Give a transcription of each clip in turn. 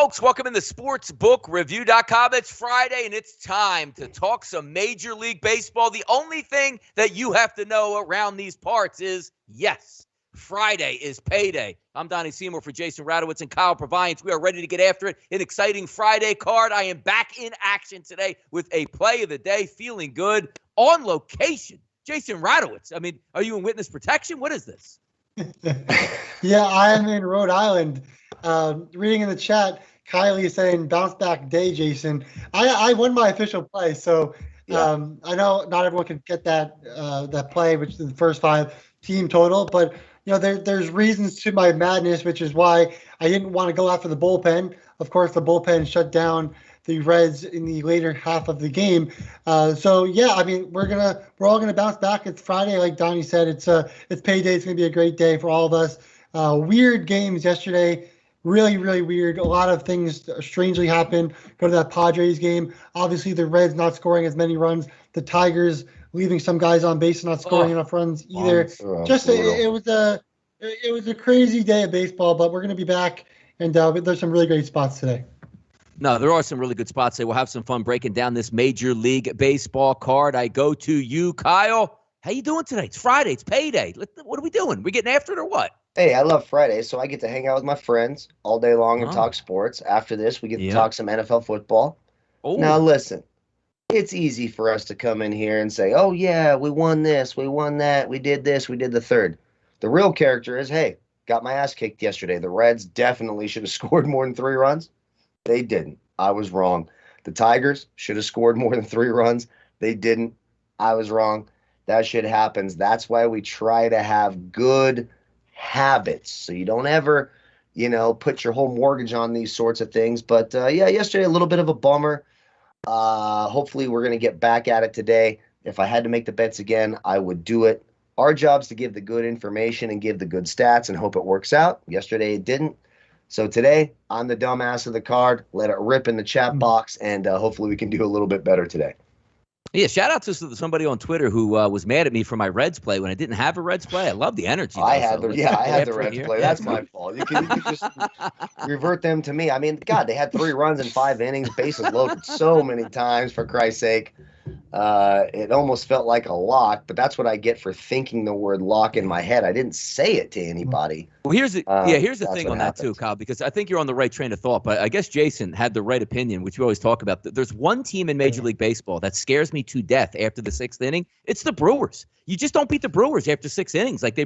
folks. Welcome in the sportsbookreview.com. It's Friday, and it's time to talk some Major League Baseball. The only thing that you have to know around these parts is, yes, Friday is payday. I'm Donnie Seymour for Jason Radowitz and Kyle Purviance. We are ready to get after it. An exciting Friday card. I am back in action today with a play of the day, feeling good, on location. Jason Radowitz, I mean, are you in witness protection? What is this? Yeah, I am in Rhode Island. Reading in the chat, Kylie is saying bounce back day, Jason. I won my official play, so I know not everyone can get that play, which is the first 5 team total, but you know there's reasons to my madness, which is why I didn't want to go after the bullpen. Of course, the bullpen shut down the Reds in the later half of the game. So yeah, I mean we're all gonna bounce back. It's Friday, like Donnie said. It's payday. It's gonna be a great day for all of us. Weird games yesterday. Really, really weird. A lot of things strangely happened. Go to that Padres game. Obviously, the Reds not scoring as many runs. The Tigers leaving some guys on base and not scoring enough runs either. It was a crazy day of baseball, but we're going to be back, and there's some really great spots today. No, there are some really good spots today. We'll have some fun breaking down this Major League Baseball card. I go to you, Kyle. How you doing today? It's Friday. It's payday. What are we doing? We getting after it or what? Hey, I love Fridays, so I get to hang out with my friends all day long and talk sports. After this, we get to talk some NFL football. Oh. Now, listen, it's easy for us to come in here and say, oh, yeah, we won this, we won that, we did this, we did the third. The real character is, hey, got my ass kicked yesterday. The Reds definitely should have scored more than 3 runs. They didn't. I was wrong. The Tigers should have scored more than 3 runs. They didn't. I was wrong. That shit happens. That's why we try to have good habits, so you don't ever, put your whole mortgage on these sorts of things. But yesterday a little bit of a bummer. Hopefully we're going to get back at it today. If I had to make the bets again, I would do it. Our job's to give the good information and give the good stats and hope it works out. Yesterday it didn't. So today I'm the dumbass of the card. Let it rip in the chat box, and hopefully we can do a little bit better today. Yeah, shout out to somebody on Twitter who was mad at me for my Reds play when I didn't have a Reds play. I love the energy. I had the Reds play. That's my fault. You can just revert them to me. I mean, God, they had 3 runs in 5 innings, bases loaded so many times, for Christ's sake. It almost felt like a lock, but that's what I get for thinking the word lock in my head. I didn't say it to anybody. Well, here's the thing on that too, Kyle, because I think you're on the right train of thought, but I guess Jason had the right opinion, which we always talk about. There's one team in Major League Baseball that scares me to death after the 6th inning. It's the Brewers. You just don't beat the Brewers after 6 innings. Like they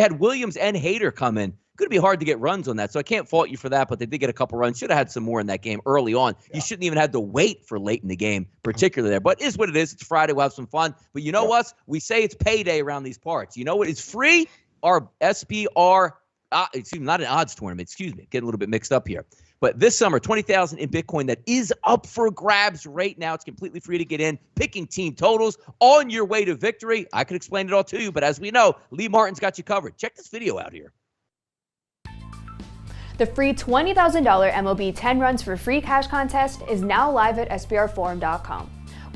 had Williams and Hader come in. Going to be hard to get runs on that, so I can't fault you for that, but they did get a couple runs. Should have had some more in that game early on. Yeah. You shouldn't even have to wait for late in the game, particularly there. But it is what it is. It's Friday. We'll have some fun. But you know what? We say it's payday around these parts. You know what? It's free. Our SPR, not an odds tournament. Excuse me. Getting a little bit mixed up here. But this summer, $20,000 in Bitcoin that is up for grabs right now. It's completely free to get in. Picking team totals on your way to victory. I could explain it all to you, but as we know, Lee Martin's got you covered. Check this video out here. The free $20,000 MLB 10 Runs for Free Cash contest is now live at SBRforum.com.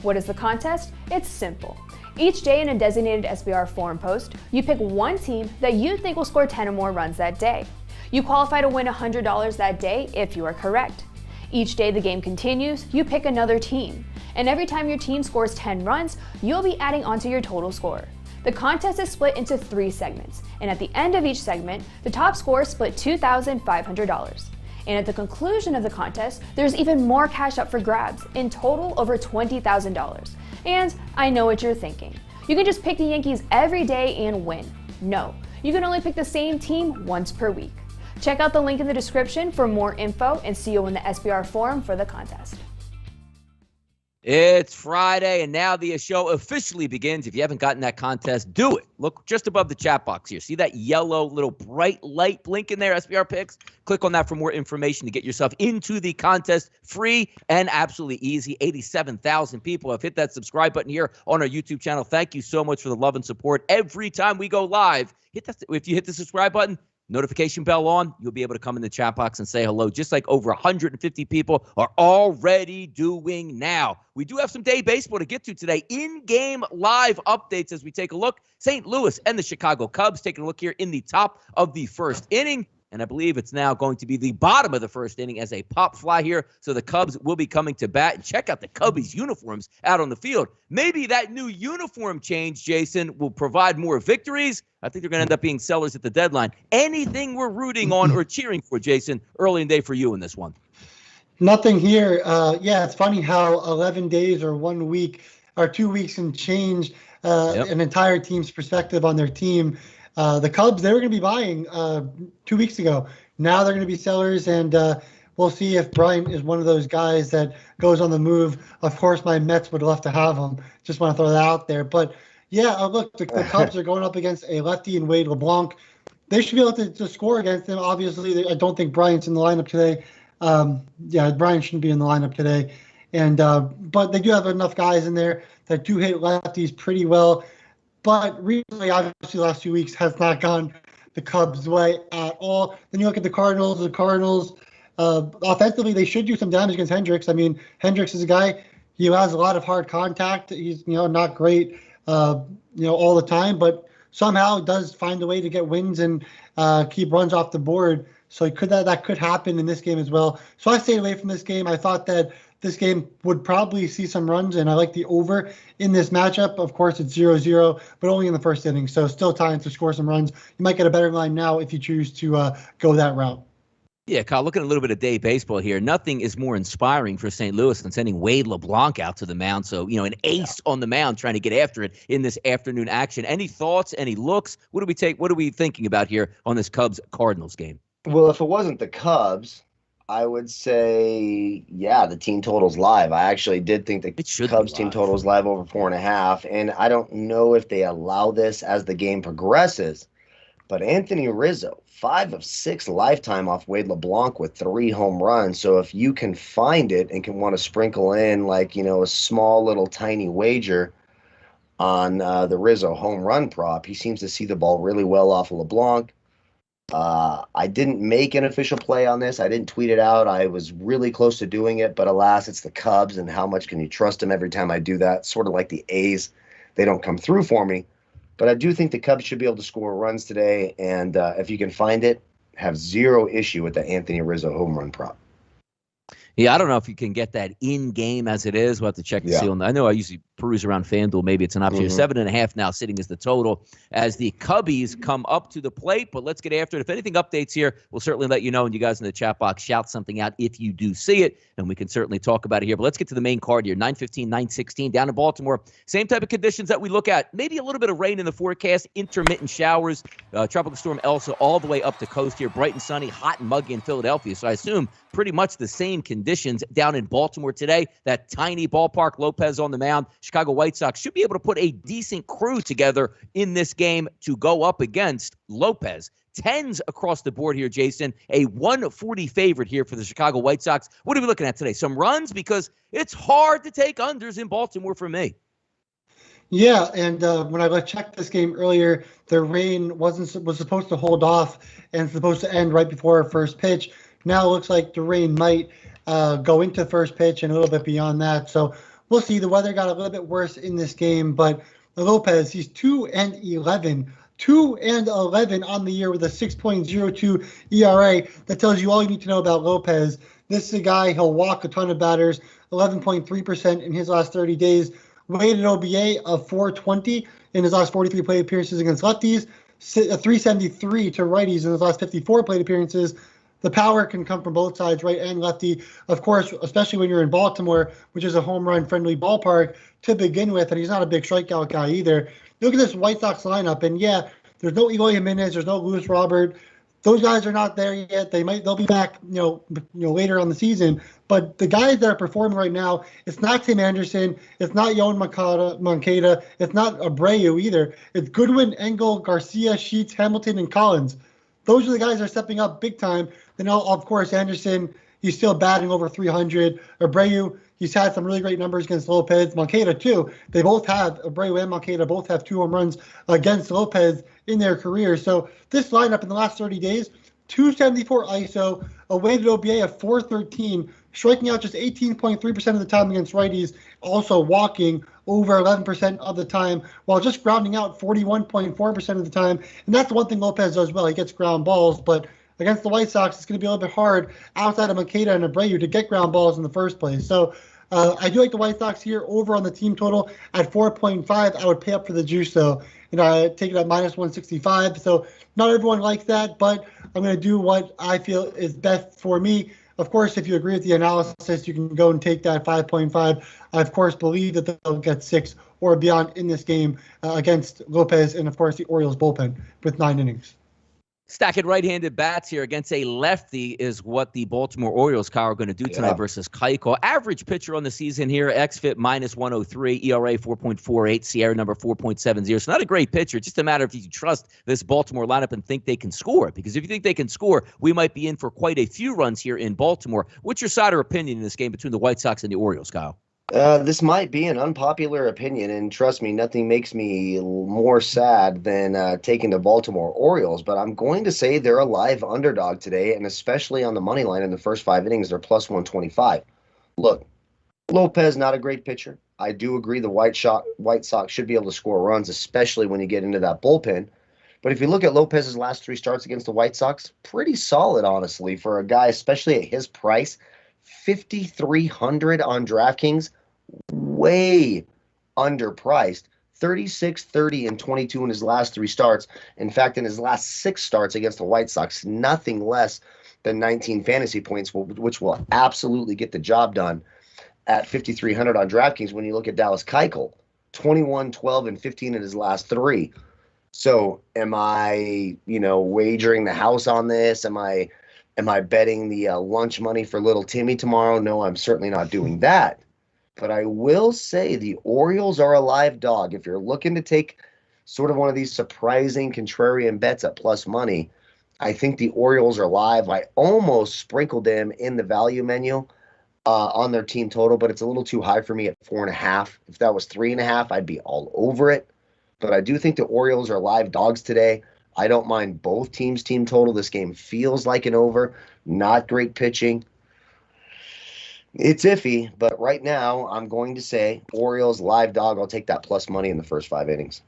What is the contest? It's simple. Each day in a designated SBR forum post, you pick one team that you think will score 10 or more runs that day. You qualify to win $100 that day if you are correct. Each day the game continues, you pick another team. And every time your team scores 10 runs, you'll be adding onto your total score. The contest is split into 3 segments, and at the end of each segment, the top scorer split $2,500. And at the conclusion of the contest, there's even more cash up for grabs, in total over $20,000. And I know what you're thinking. You can just pick the Yankees every day and win. No, you can only pick the same team once per week. Check out the link in the description for more info, and see you in the SBR forum for the contest. It's Friday, and now the show officially begins. If you haven't gotten that contest, do it. Look just above the chat box here. See that yellow little bright light blink in there, SBR Picks? Click on that for more information to get yourself into the contest. Free and absolutely easy. 87,000 people have hit that subscribe button here on our YouTube channel. Thank you so much for the love and support. Every time we go live, if you hit the subscribe button, notification bell on, you'll be able to come in the chat box and say hello, just like over 150 people are already doing now. We do have some day baseball to get to today. In-game live updates as we take a look. St. Louis and the Chicago Cubs taking a look here in the top of the 1st inning. and I believe it's now going to be the bottom of the first inning as a pop fly here. So the Cubs will be coming to bat. And check out the Cubbies uniforms out on the field. Maybe that new uniform change, Jason, will provide more victories. I think they're going to end up being sellers at the deadline. Anything we're rooting on or cheering for, Jason, early in the day for you in this one? Nothing here. Yeah, it's funny how 11 days or 1 week or 2 weeks can change an entire team's perspective on their team. The Cubs, they were going to be buying 2 weeks ago. Now they're going to be sellers, and we'll see if Bryant is one of those guys that goes on the move. Of course, my Mets would love to have him. Just want to throw that out there. But, yeah, look, the Cubs are going up against a lefty in Wade LeBlanc. They should be able to score against them. Obviously, I don't think Bryant's in the lineup today. Bryant shouldn't be in the lineup today. And but they do have enough guys in there that do hit lefties pretty well. But recently, obviously, the last 2 weeks has not gone the Cubs' way at all. Then you look at the Cardinals. The Cardinals, offensively, they should do some damage against Hendricks. I mean, Hendricks is a guy, he has a lot of hard contact. He's, not great, all the time, but somehow does find a way to get wins and keep runs off the board. So that could happen in this game as well. So I stayed away from this game. I thought that this game would probably see some runs, and I like the over in this matchup. Of course, it's 0-0, but only in the first inning, so still time to score some runs. You might get a better line now if you choose to go that route. Yeah, Kyle, looking at a little bit of day baseball here, nothing is more inspiring for St. Louis than sending Wade LeBlanc out to the mound. So, an ace on the mound trying to get after it in this afternoon action. Any thoughts, any looks? What are we thinking about here on this Cubs-Cardinals game? Well, if it wasn't the Cubs, I would say, the team total's live. I actually did think the Cubs team total is live over 4.5, and I don't know if they allow this as the game progresses, but Anthony Rizzo, 5 of 6 lifetime off Wade LeBlanc with 3 home runs. So if you can find it and can want to sprinkle in a small little tiny wager on the Rizzo home run prop, he seems to see the ball really well off of LeBlanc. I didn't make an official play on this. I didn't tweet it out. I was really close to doing it, but alas, it's the Cubs, and how much can you trust them every time I do that? Sort of like the A's. They don't come through for me. But I do think the Cubs should be able to score runs today, and if you can find it, have zero issue with the Anthony Rizzo home run prop. Yeah, I don't know if you can get that in-game as it is. We'll have to check to see. I know I usually peruse around FanDuel. Maybe it's an option. 7.5 now sitting as the total as the Cubbies come up to the plate. But let's get after it. If anything updates here, we'll certainly let you know. And you guys in the chat box, shout something out if you do see it. And we can certainly talk about it here. But let's get to the main card here. 9:15, 9:16 down in Baltimore. Same type of conditions that we look at. Maybe a little bit of rain in the forecast. Intermittent showers. Tropical Storm Elsa all the way up the coast here. Bright and sunny, hot and muggy in Philadelphia. So I assume pretty much the same conditions down in Baltimore today. That tiny ballpark, Lopez on the mound. Chicago White Sox should be able to put a decent crew together in this game to go up against Lopez. 10s across the board here, Jason. A 140 favorite here for the Chicago White Sox. What are we looking at today? Some runs, because it's hard to take unders in Baltimore for me. Yeah, and when I checked this game earlier, the rain was supposed to hold off and supposed to end right before first pitch. Now it looks like the rain might go into first pitch and a little bit beyond that. So we'll see. The weather got a little bit worse in this game, but Lopez, he's 2-11. 2-11 on the year with a 6.02 ERA. That tells you all you need to know about Lopez. This is a guy, he'll walk a ton of batters, 11.3% in his last 30 days. Weighted OBA of 420 in his last 43 plate appearances against lefties, 373 to righties in his last 54 plate appearances. The power can come from both sides, right and lefty. Of course, especially when you're in Baltimore, which is a home run-friendly ballpark to begin with, and he's not a big strikeout guy either. Look at this White Sox lineup, and there's no Eloy Jimenez, there's no Luis Robert. Those guys are not there yet. They'll be back, later on the season. But the guys that are performing right now, it's not Tim Anderson, it's not Yoan Moncada, it's not Abreu either. It's Goodwin, Engel, Garcia, Sheets, Hamilton, and Collins. Those are the guys that are stepping up big time. Then, of course, Anderson, he's still batting over 300. Abreu, he's had some really great numbers against Lopez. Moncada, too. Abreu and Moncada both have 2 home runs against Lopez in their career. So this lineup in the last 30 days, 274 ISO, a weighted OBA of 413, striking out just 18.3% of the time against righties, also walking over 11% of the time, while just grounding out 41.4% of the time. And that's the one thing Lopez does well. He gets ground balls, but against the White Sox, it's going to be a little bit hard outside of Makeda and Abreu to get ground balls in the first place. So I do like the White Sox here over on the team total at 4.5. I would pay up for the juice, though. I take it at minus 165. So not everyone likes that, but I'm going to do what I feel is best for me. Of course, if you agree with the analysis, you can go and take that 5.5. I, of course, believe that they'll get 6 or beyond in this game against Lopez and, of course, the Orioles bullpen with 9 innings. Stacking right-handed bats here against a lefty is what the Baltimore Orioles, Kyle, are going to do tonight versus Keuchel. Average pitcher on the season here, xFIP minus 103, ERA 4.48, Sierra number 4.70. So not a great pitcher. Just a matter of if you trust this Baltimore lineup and think they can score. Because if you think they can score, we might be in for quite a few runs here in Baltimore. What's your side or opinion in this game between the White Sox and the Orioles, Kyle? This might be an unpopular opinion, and trust me, nothing makes me more sad than taking the Baltimore Orioles, but I'm going to say they're a live underdog today, and especially on the money line in the first 5 innings, they're plus 125. Look, Lopez, not a great pitcher. I do agree the White Sox should be able to score runs, especially when you get into that bullpen. But if you look at Lopez's last 3 starts against the White Sox, pretty solid, honestly, for a guy, especially at his price. 5,300 on DraftKings, way underpriced. 36, 30, and 22 in his last 3 starts. In fact, in his last 6 starts against the White Sox, nothing less than 19 fantasy points, which will absolutely get the job done at 5,300 on DraftKings. When you look at Dallas Keuchel, 21, 12, and 15 in his last 3. So am I, wagering the house on this? Am I betting the lunch money for little Timmy tomorrow? No, I'm certainly not doing that. But I will say the Orioles are a live dog. If you're looking to take sort of one of these surprising contrarian bets at plus money, I think the Orioles are live. I almost sprinkled them in the value menu on their team total, but it's a little too high for me at 4.5. If that was 3.5, I'd be all over it. But I do think the Orioles are live dogs today. I don't mind both teams' team total. This game feels like an over. Not great pitching. It's iffy, but right now I'm going to say Orioles live dog. I'll take that plus money in the first 5 innings.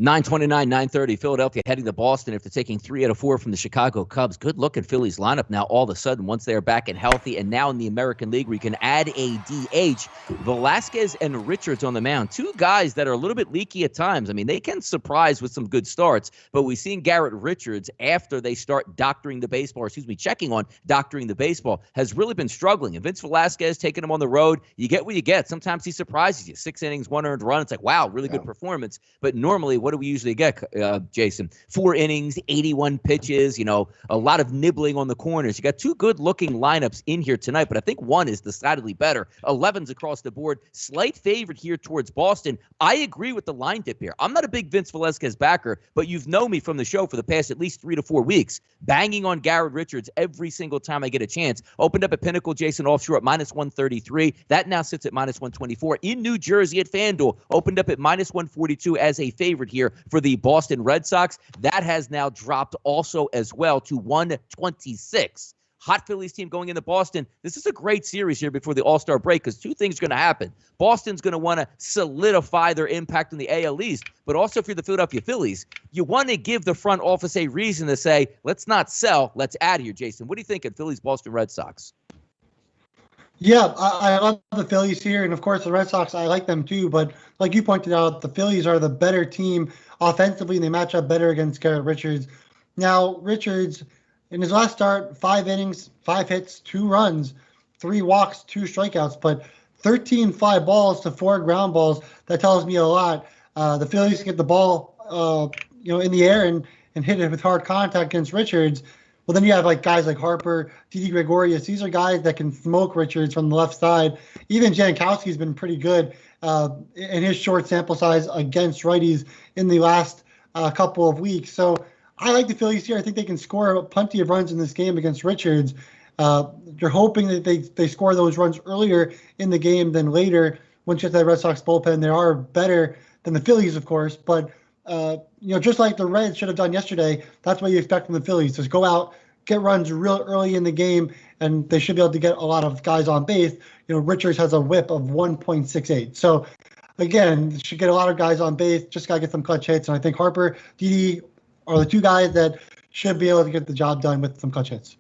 9:29, 9:30. Philadelphia heading to Boston after taking 3 out of 4 from the Chicago Cubs. Good look at Phillies lineup now all of a sudden once they're back and healthy, and now in the American League where you can add a DH. Velasquez and Richards on the mound. 2 guys that are a little bit leaky at times. I mean, they can surprise with some good starts, but we've seen Garrett Richards after they start checking on doctoring the baseball, has really been struggling. And Vince Velasquez taking him on the road, you get what you get. Sometimes he surprises you. 6 innings, 1 earned run. It's like, wow, really good performance. But normally, what do we usually get, Jason? 4 innings, 81 pitches, a lot of nibbling on the corners. You got 2 good-looking lineups in here tonight, but I think one is decidedly better. 11's across the board. Slight favorite here towards Boston. I agree with the line dip here. I'm not a big Vince Velasquez backer, but you've known me from the show for the past at least 3 to 4 weeks, banging on Garrett Richards every single time I get a chance. Opened up at Pinnacle, Jason offshore at minus 133. That now sits at minus 124. In New Jersey at FanDuel, opened up at minus 142 as a favorite here for the Boston Red Sox. That has now dropped also as well to 126. Hot Phillies team going into Boston. This is a great series here before the All-Star break because 2 things are going to happen. Boston's going to want to solidify their impact in the AL East, but also if you're the Philadelphia Phillies, you want to give the front office a reason to say, let's not sell, let's add here, Jason. What do you think of Phillies, Boston Red Sox? Yeah, I love the Phillies here, and of course the Red Sox, I like them too, but like you pointed out, the Phillies are the better team offensively, and they match up better against Garrett Richards. Now, Richards, in his last start, 5 innings, 5 hits, 2 runs, 3 walks, 2 strikeouts, but 13 fly balls to 4 ground balls. That tells me a lot. The Phillies get the ball, in the air and hit it with hard contact against Richards. Well, then you have guys like Harper, Didi Gregorius. These are guys that can smoke Richards from the left side. Even Jankowski's been pretty good in his short sample size against righties in the last couple of weeks. So I like the Phillies here. I think they can score plenty of runs in this game against Richards. You're hoping that they score those runs earlier in the game than later. Once you get that Red Sox bullpen, they are better than the Phillies, of course. But just like the Reds should have done yesterday, that's what you expect from the Phillies. Just go out, get runs real early in the game, and they should be able to get a lot of guys on base. Richards has a whip of 1.68. So, again, should get a lot of guys on base. Just got to get some clutch hits. And I think Harper, Didi are the 2 guys that should be able to get the job done with some clutch hits.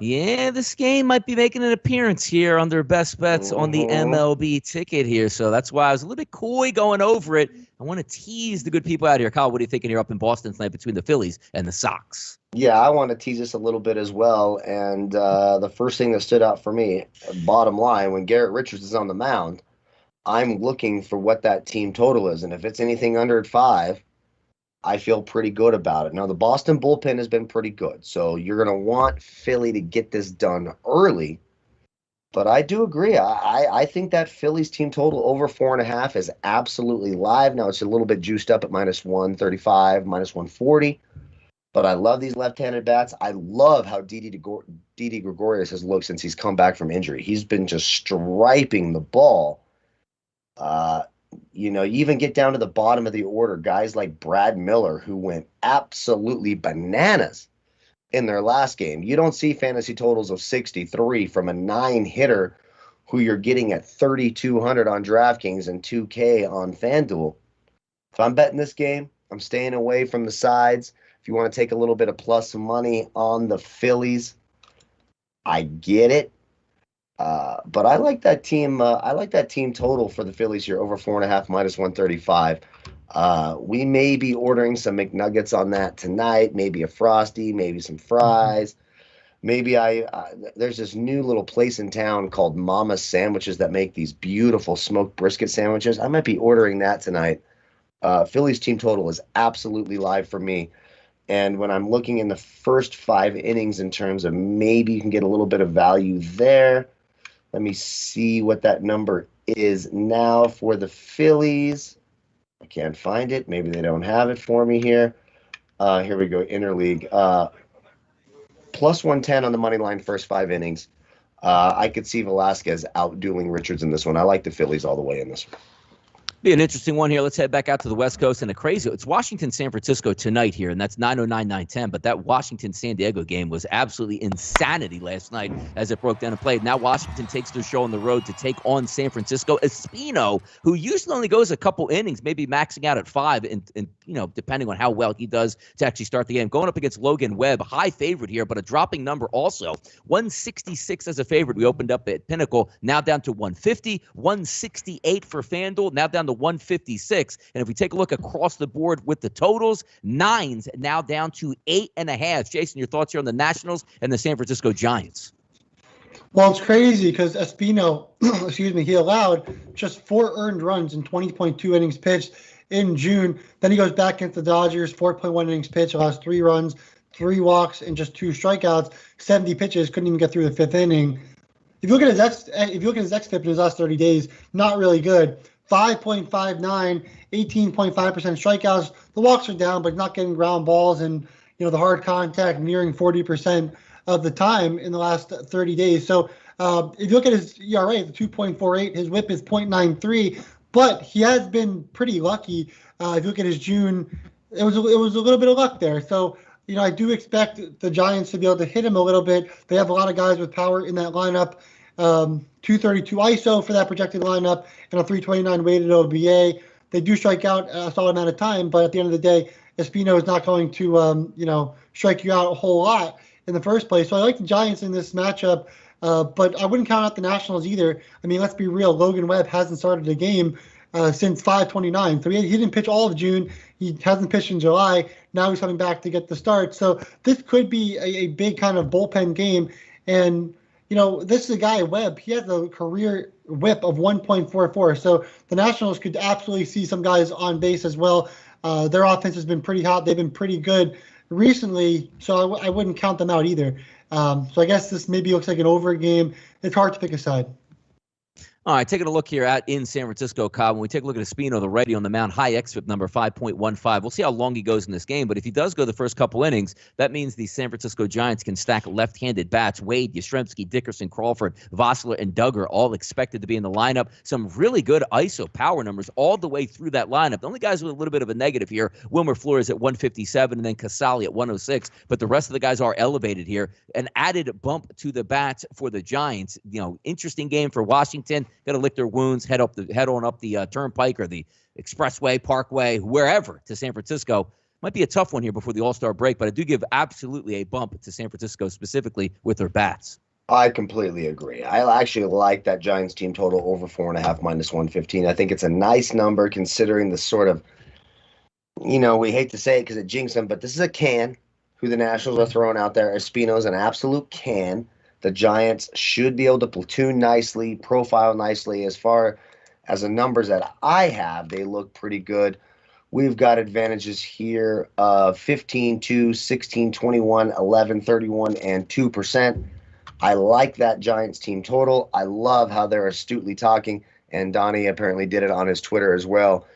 Yeah, this game might be making an appearance here under best bets on the MLB ticket here. So that's why I was a little bit coy going over it. I want to tease the good people out here. Kyle, what are you thinking here up in Boston tonight between the Phillies and the Sox? Yeah, I want to tease this a little bit as well. And the first thing that stood out for me, bottom line, when Garrett Richards is on the mound, I'm looking for what that team total is. And if it's anything under 5, I feel pretty good about it. Now, the Boston bullpen has been pretty good, so you're going to want Philly to get this done early. But I do agree. I think that Phillies team total over 4.5 is absolutely live. Now, it's a little bit juiced up at -135, -140. But I love these left-handed bats. I love how Didi Gregorius has looked since he's come back from injury. He's been just striping the ball. You even get down to the bottom of the order, guys like Brad Miller, who went absolutely bananas in their last game. You don't see fantasy totals of 63 from a 9-hitter who you're getting at 3,200 on DraftKings and 2K on FanDuel. If I'm betting this game, I'm staying away from the sides. If you want to take a little bit of plus money on the Phillies, I get it. But I like that team. I like that team total for the Phillies here over 4.5 -135. We may be ordering some McNuggets on that tonight. Maybe a Frosty, maybe some fries. Maybe there's this new little place in town called Mama's Sandwiches that make these beautiful smoked brisket sandwiches. I might be ordering that tonight. Phillies team total is absolutely live for me. And when I'm looking in the first 5 innings in terms of maybe you can get a little bit of value there. Let me see what that number is now for the Phillies. I can't find it. Maybe they don't have it for me here. Here we go, interleague. +110 on the money line first 5 innings. I could see Velasquez outdueling Richards in this one. I like the Phillies all the way in this one. Be an interesting one here. Let's head back out to the West Coast and it's Washington, San Francisco tonight here, and that's 9:09, 9:10. But that Washington, San Diego game was absolutely insanity last night as it broke down and played. Now Washington takes their show on the road to take on San Francisco. Espino, who usually only goes a couple innings, maybe maxing out at 5, and depending on how well he does to actually start the game, going up against Logan Webb, high favorite here, but a dropping number also. 166 as a favorite. We opened up at Pinnacle, now down to 150, 168 for FanDuel, now down to 156. And if we take a look across the board with the totals, 9s now down to 8.5. Jason, your thoughts here on the Nationals and the San Francisco Giants? Well, it's crazy because Espino, he allowed just 4 earned runs in 20.2 innings pitched in June. Then he goes back against the Dodgers, 4.1 innings pitched, allows 3 runs, 3 walks, and just 2 strikeouts. 70 pitches, couldn't even get through the 5th inning. If you look at his xFIP in his last 30 days, not really good. 5.59, 18.5% strikeouts. The walks are down, but not getting ground balls, and the hard contact nearing 40% of the time in the last 30 days. So if you look at his ERA, the 2.48, his WHIP is 0.93, but he has been pretty lucky. If you look at his June, it was a little bit of luck there. So I do expect the Giants to be able to hit him a little bit. They have a lot of guys with power in that lineup. 232 ISO for that projected lineup and a 329 weighted OBA. They do strike out a solid amount of time, but at the end of the day, Espino is not going to strike you out a whole lot in the first place. So I like the Giants in this matchup, but I wouldn't count out the Nationals either. I mean, let's be real. Logan Webb hasn't started a game since 5/29. So he didn't pitch all of June. He hasn't pitched in July. Now he's coming back to get the start. So this could be a big kind of bullpen game. And this is a guy, Webb, he has a career whip of 1.44. So the Nationals could absolutely see some guys on base as well. Their offense has been pretty hot. They've been pretty good recently, so I wouldn't count them out either. So I guess this maybe looks like an over game. It's hard to pick a side. All right, taking a look here out in San Francisco, Cobb. When we take a look at Espino, the righty on the mound, high xFIP number 5.15. We'll see how long he goes in this game, but if he does go the first couple innings, that means the San Francisco Giants can stack left-handed bats. Wade, Yastrzemski, Dickerson, Crawford, Vossler, and Duggar all expected to be in the lineup. Some really good ISO power numbers all the way through that lineup. The only guys with a little bit of a negative here, Wilmer Flores at 157 and then Casali at 106, but the rest of the guys are elevated here. An added bump to the bats for the Giants. Interesting game for Washington. Got to lick their wounds, head on up the Turnpike or the Expressway, Parkway, wherever to San Francisco. Might be a tough one here before the All-Star break, but I do give absolutely a bump to San Francisco specifically with their bats. I completely agree. I actually like that Giants team total over 4.5 minus 115. I think it's a nice number considering the sort of, we hate to say it because it jinxes them, but this is a can who the Nationals are throwing out there. Espino's an absolute can. The Giants should be able to platoon nicely, profile nicely. As far as the numbers that I have, they look pretty good. We've got advantages here of 15, 2, 16, 21, 11, 31, and 2%. I like that Giants team total. I love how they're astutely talking, and Donnie apparently did it on his Twitter as well.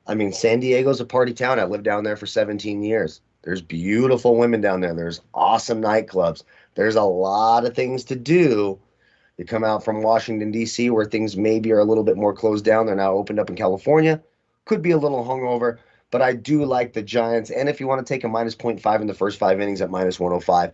I mean, San Diego's a party town. I lived down there for 17 years. There's beautiful women down there. There's awesome nightclubs. There's a lot of things to do. You come out from Washington, D.C., where things maybe are a little bit more closed down. They're now opened up in California. Could be a little hungover, but I do like the Giants. And if you want to take a minus 0.5 in the first 5 innings at minus 105,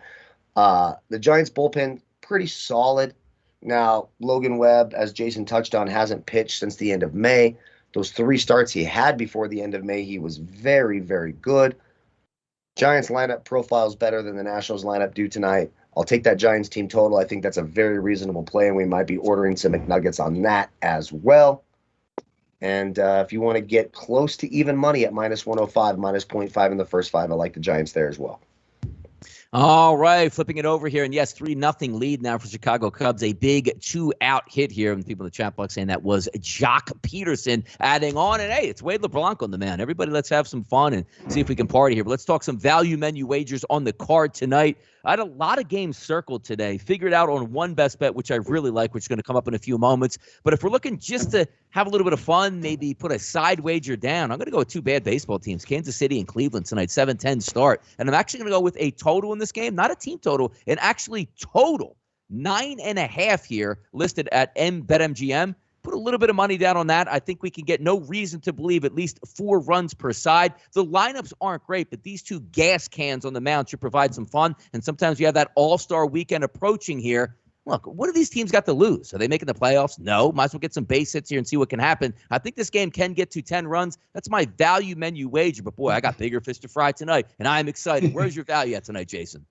the Giants bullpen, pretty solid. Now, Logan Webb, as Jason touched on, hasn't pitched since the end of May. Those 3 starts he had before the end of May, he was very, very good. Giants lineup profiles better than the Nationals lineup do tonight. I'll take that Giants team total. I think that's a very reasonable play, and we might be ordering some McNuggets on that as well. And if you want to get close to even money at minus 105, minus 0.5 in the first 5, I like the Giants there as well. All right, flipping it over here. And yes, 3-0 lead now for Chicago Cubs. A big 2-out hit here. And people in the chat box saying that was Jock Peterson adding on. And hey, it's Wade LeBlanc on the man. Everybody, let's have some fun and see if we can party here. But let's talk some value menu wagers on the card tonight. I had a lot of games circled today. Figured out on one best bet, which I really like, which is going to come up in a few moments. But if we're looking just to have a little bit of fun, maybe put a side wager down, I'm going to go with 2 bad baseball teams, Kansas City and Cleveland tonight, 7-10 start. And I'm actually going to go with a total in this game, not a team total, and actually total 9.5 here listed at BetMGM. Put a little bit of money down on that. I think we can get no reason to believe at least 4 runs per side. The lineups aren't great, but these 2 gas cans on the mound should provide some fun. And sometimes you have that all-star weekend approaching here. Look, what do these teams got to lose? Are they making the playoffs? No. Might as well get some base hits here and see what can happen. I think this game can get to 10 runs. That's my value menu wager. But, boy, I got bigger fish to fry tonight, and I'm excited. Where's your value at tonight, Jason?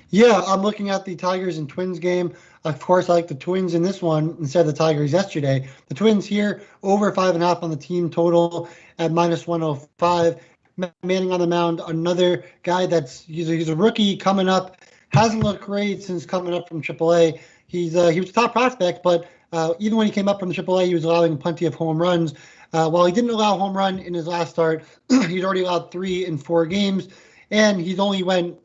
Yeah, I'm looking at the Tigers and Twins game. Of course, I like the Twins in this one instead of the Tigers yesterday. The Twins here, over 5.5 on the team total at minus 105. Manning on the mound, another guy he's a rookie coming up. Hasn't looked great since coming up from AAA. He was a top prospect, but even when he came up from the AAA, he was allowing plenty of home runs. While he didn't allow a home run in his last start, he's already allowed 3 in 4 games, and he's only went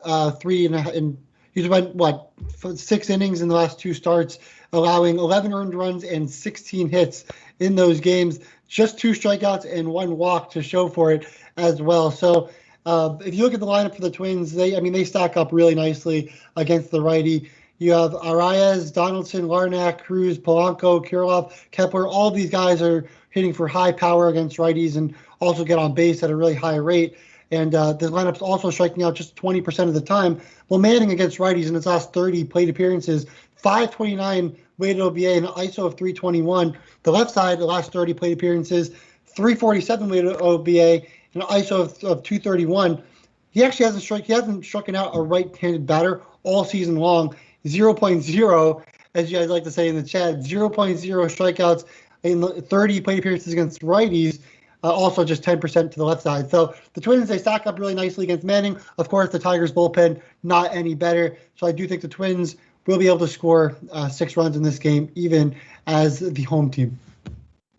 6 innings in the last 2 starts, allowing 11 earned runs and 16 hits in those games. Just 2 strikeouts and 1 walk to show for it as well. So if you look at the lineup for the Twins, they stack up really nicely against the righty. You have Arias, Donaldson, Larnack, Cruz, Polanco, Kirilloff, Kepler. All of these guys are hitting for high power against righties and also get on base at a really high rate. And the lineup's also striking out just 20% of the time. Well, Manning against righties in his last 30 plate appearances, 529 weighted OBA and an ISO of 321. The left side, the last 30 plate appearances, 347 weighted OBA and an ISO of 231. He actually hasn't struck out a right-handed batter all season long. 0.0, as you guys like to say in the chat, 0.0 strikeouts in 30 plate appearances against righties. Also just 10% to the left side. So the Twins, they stack up really nicely against Manning. Of course, the Tigers bullpen, not any better. So I do think the Twins will be able to score 6 runs in this game, even as the home team.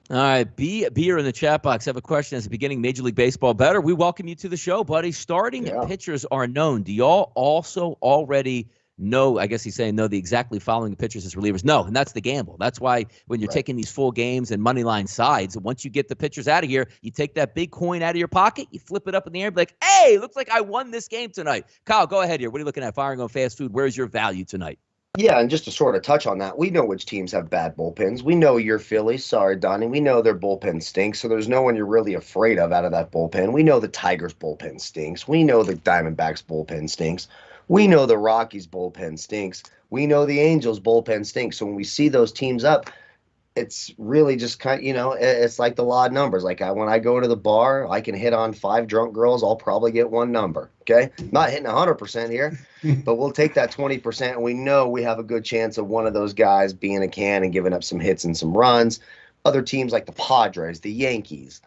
All right, Beer in the chat box. I have a question as a beginning Major League Baseball bettor. We welcome you to the show, buddy. Starting pitchers are known. Do y'all also already know, I guess he's saying no, the exactly following the pitchers as relievers? No, and that's the gamble. That's why when you're taking these full games and money line sides, once you get the pitchers out of here, you take that big coin out of your pocket, you flip it up in the air, and be like, hey, looks like I won this game tonight. Kyle, go ahead here. What are you looking at? Firing on fast food. Where's your value tonight? Yeah, and just to sort of touch on that, we know which teams have bad bullpens. We know your Phillies. Sorry, Donnie. We know their bullpen stinks, so there's no one you're really afraid of out of that bullpen. We know the Tigers' bullpen stinks. We know the Diamondbacks' bullpen stinks. We know the Rockies' bullpen stinks. We know the Angels' bullpen stinks. So when we see those teams up, it's really just it's like the law of numbers. Like when I go to the bar, I can hit on 5 drunk girls. I'll probably get one number. Okay. Not hitting 100% here, but we'll take that 20%. And we know we have a good chance of one of those guys being a can and giving up some hits and some runs. Other teams like the Padres, the Yankees,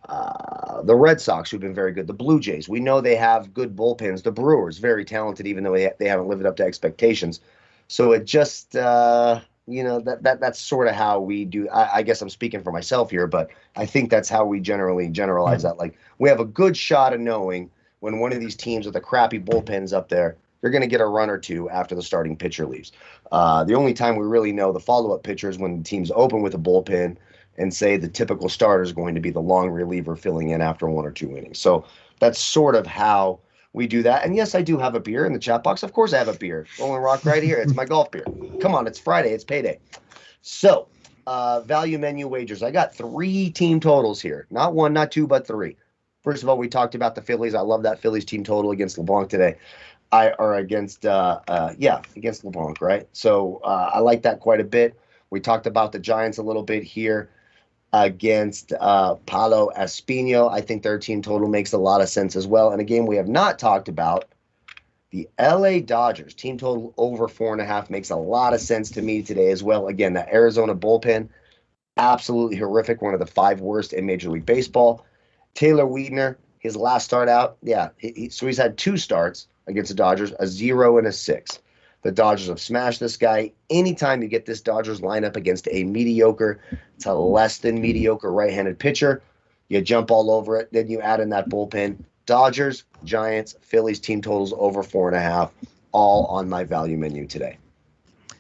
the Red Sox, who've been very good, the Blue Jays, we know they have good bullpens. The Brewers, very talented, even though they haven't lived up to expectations. So it just, that's sort of how we do. I guess I'm speaking for myself here, but I think that's how we generalize that. Like, we have a good shot of knowing when one of these teams with the crappy bullpens up there, they're going to get a run or two after the starting pitcher leaves. The only time we really know the follow-up pitcher is when the teams open with a bullpen and say the typical starter is going to be the long reliever filling in after 1 or 2 innings. So that's sort of how we do that. And yes, I do have a beer in the chat box. Of course I have a beer. Rolling Rock right here. It's my golf beer. Come on, it's Friday. It's payday. So value menu wagers. I got 3 team totals here. Not 1, not 2, but 3. First of all, we talked about the Phillies. I love that Phillies team total against LeBlanc today. Against LeBlanc, right? So I like that quite a bit. We talked about the Giants a little bit here against Paulo Espino. I think their team total makes a lot of sense as well. And a game we have not talked about, the LA Dodgers team total over 4.5 makes a lot of sense to me today as well. Again, that Arizona bullpen, absolutely horrific, one of the 5 worst in Major League Baseball. Taylor Wiedner, his last start out, so he's had 2 starts against the Dodgers, a 0 and a 6. The Dodgers have smashed this guy. Anytime you get this Dodgers lineup against a mediocre to less than mediocre right-handed pitcher, you jump all over it. Then you add in that bullpen. Dodgers, Giants, Phillies team totals over 4.5, all on my value menu today.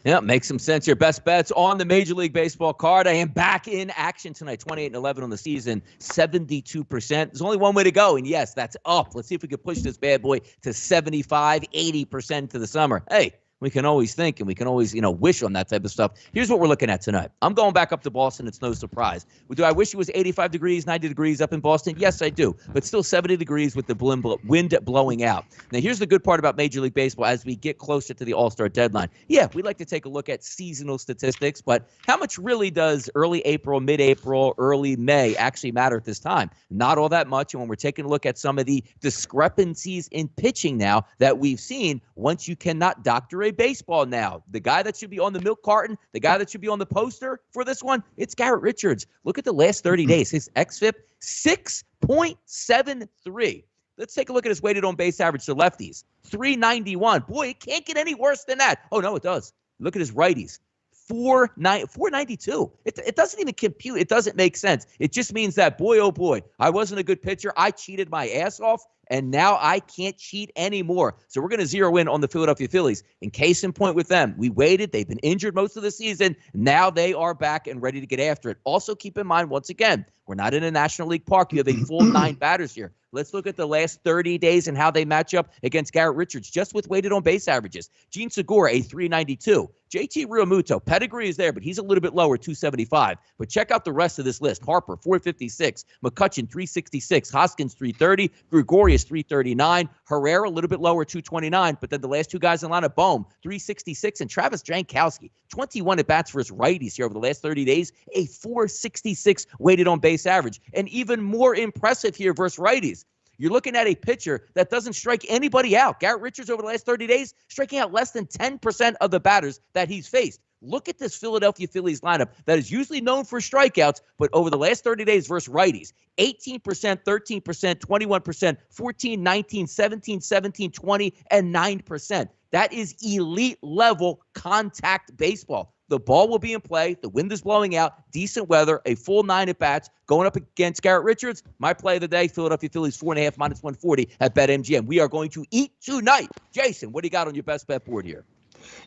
Yeah, makes some sense. Your best bets on the Major League Baseball card. I am back in action tonight, 28-11 on the season, 72%. There's only one way to go, and yes, that's up. Let's see if we can push this bad boy to 75, 80% to the summer. Hey, we can always think and we can always, wish on that type of stuff. Here's what we're looking at tonight. I'm going back up to Boston. It's no surprise. Do I wish it was 85 degrees, 90 degrees up in Boston? Yes, I do. But still 70 degrees with the wind blowing out. Now, here's the good part about Major League Baseball as we get closer to the All-Star deadline. Yeah, we like to take a look at seasonal statistics, but how much really does early April, mid-April, early May actually matter at this time? Not all that much. And when we're taking a look at some of the discrepancies in pitching now that we've seen, once you cannot doctor a baseball now, the guy that should be on the milk carton, the guy that should be on the poster for this one, it's Garrett Richards. Look at the last 30 days. His xFIP, 6.73. Let's take a look at his weighted on base average to lefties, 391. Boy, it can't get any worse than that. Oh, no, it does. Look at his righties, 492. It doesn't even compute. It doesn't make sense. It just means that, boy, oh boy, I wasn't a good pitcher. I cheated my ass off, and now I can't cheat anymore. So we're going to zero in on the Philadelphia Phillies. In case in point with them, we waited. They've been injured most of the season. Now they are back and ready to get after it. Also, keep in mind, once again, we're not in a National League park. You have a full 9 batters here. Let's look at the last 30 days and how they match up against Garrett Richards, just with weighted on base averages. Gene Segura, a 392. JT Realmuto, pedigree is there, but he's a little bit lower, 275. But check out the rest of this list. Harper, 456. McCutchen, 366. Hoskins, 330. Gregorius, 339. Herrera, a little bit lower, 229. But then the last 2 guys in line of Bohm, 366. And Travis Jankowski, 21 at-bats for his righties here over the last 30 days. A 466 weighted on base average. And even more impressive here versus righties. You're looking at a pitcher that doesn't strike anybody out. Garrett Richards over the last 30 days, striking out less than 10% of the batters that he's faced. Look at this Philadelphia Phillies lineup that is usually known for strikeouts, but over the last 30 days versus righties, 18%, 13%, 21%, 14, 19, 17, 17, 20, and 9%. That is elite level contact baseball. The ball will be in play. The wind is blowing out. Decent weather. A full 9 at-bats. Going up against Garrett Richards. My play of the day, Philadelphia Phillies 4.5 minus 140 at BetMGM. We are going to eat tonight. Jason, what do you got on your best bet board here?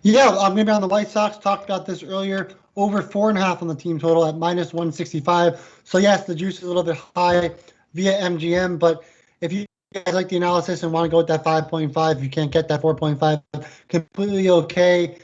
Yeah, I'm going to be on the White Sox. Talked about this earlier. Over 4.5 on the team total at minus 165. So, yes, the juice is a little bit high via MGM. But if you guys like the analysis and want to go with that 5.5, if you can't get that 4.5, completely okay.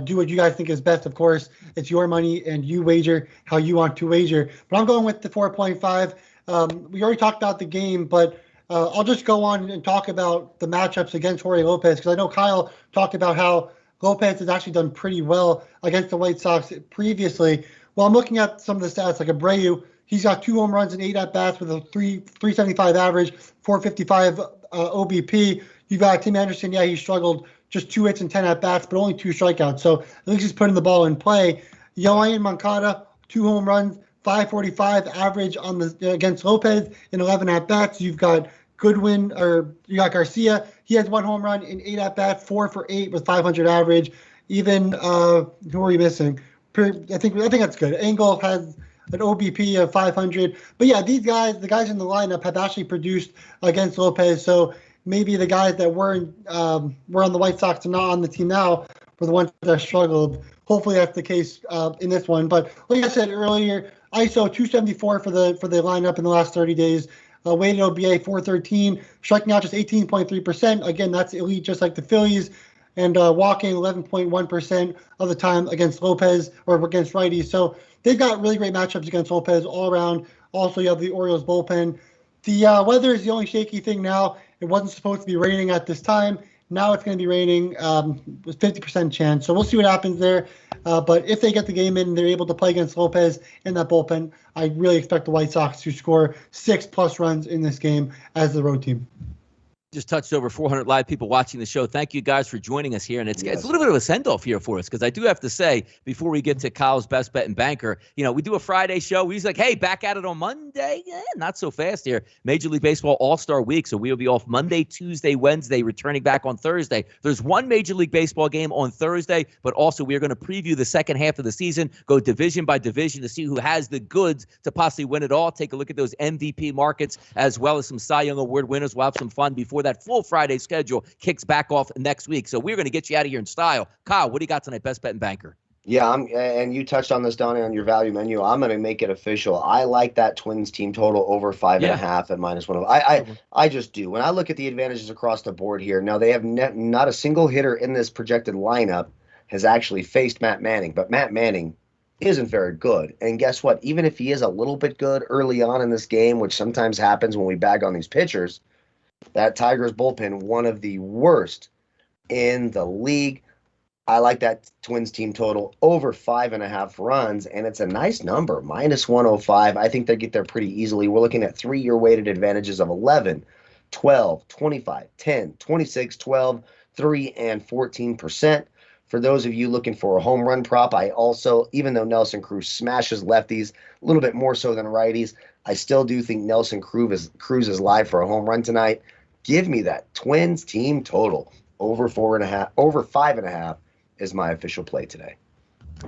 Do what you guys think is best, of course. It's your money, and you wager how you want to wager. But I'm going with the 4.5. We already talked about the game, but I'll just go on and talk about the matchups against Jorge Lopez, because I know Kyle talked about how Lopez has actually done pretty well against the White Sox previously. Well, I'm looking at some of the stats, like Abreu. He's got 2 home runs and 8 at-bats with a 375 average, 455 OBP. You got Tim Anderson. Yeah, he struggled, just 2 hits and 10 at-bats, but only 2 strikeouts. So at least he's putting the ball in play. Yoan Moncada, 2 home runs, 545 average on the against Lopez in 11 at-bats. You've got Goodwin, or you got Garcia. He has 1 home run in 8 at-bats, 4 for 8 with 500 average. Even, who are you missing? I think that's good. Engel has an OBP of 500. But yeah, the guys in the lineup have actually produced against Lopez. So maybe the guys that were on the White Sox and not on the team now were the ones that struggled. Hopefully that's the case in this one. But like I said earlier, ISO 274 for the lineup in the last 30 days. Weighted OBA 413, striking out just 18.3%. Again, that's elite, just like the Phillies. And walking 11.1% of the time against Lopez or against righties. So they've got really great matchups against Lopez all around. Also, you have the Orioles bullpen. The weather is the only shaky thing now. It wasn't supposed to be raining at this time. Now it's going to be raining with 50% chance. So we'll see what happens there. But if they get the game in and they're able to play against Lopez in that bullpen, I really expect the White Sox to score 6+ runs in this game as the road team. Just touched over 400 live people watching the show. Thank you guys for joining us here. And it's a little bit of a send-off here for us, because I do have to say, before we get to Kyle's Best Bet and Banker, we do a Friday show. We're like, hey, back at it on Monday. Not so fast here. Major League Baseball All-Star Week. So we'll be off Monday, Tuesday, Wednesday, returning back on Thursday. There's one Major League Baseball game on Thursday, but also we're going to preview the second half of the season, go division by division to see who has the goods to possibly win it all. Take a look at those MVP markets, as well as some Cy Young Award winners. We'll have some fun before that full Friday schedule kicks back off next week. So we're going to get you out of here in style. Kyle, what do you got tonight? Best Bet and Banker. Yeah, and you touched on this, Donnie, on your value menu. I'm going to make it official. I like that Twins team total over 5.5 at -1. I just do. When I look at the advantages across the board here, now they have not a single hitter in this projected lineup has actually faced Matt Manning, but Matt Manning isn't very good. And guess what? Even if he is a little bit good early on in this game, which sometimes happens when we bag on these pitchers, that Tigers bullpen, one of the worst in the league. I like that Twins team total over 5.5 runs, and it's a nice number, -105. I think they get there pretty easily. We're looking at 3-year weighted advantages of 11, 12, 25, 10, 26, 12, 3, and 14%. For those of you looking for a home run prop, I also, even though Nelson Cruz smashes lefties a little bit more so than righties, I still do think Nelson Cruz is live for a home run tonight. Give me that Twins team total over 5.5 is my official play today.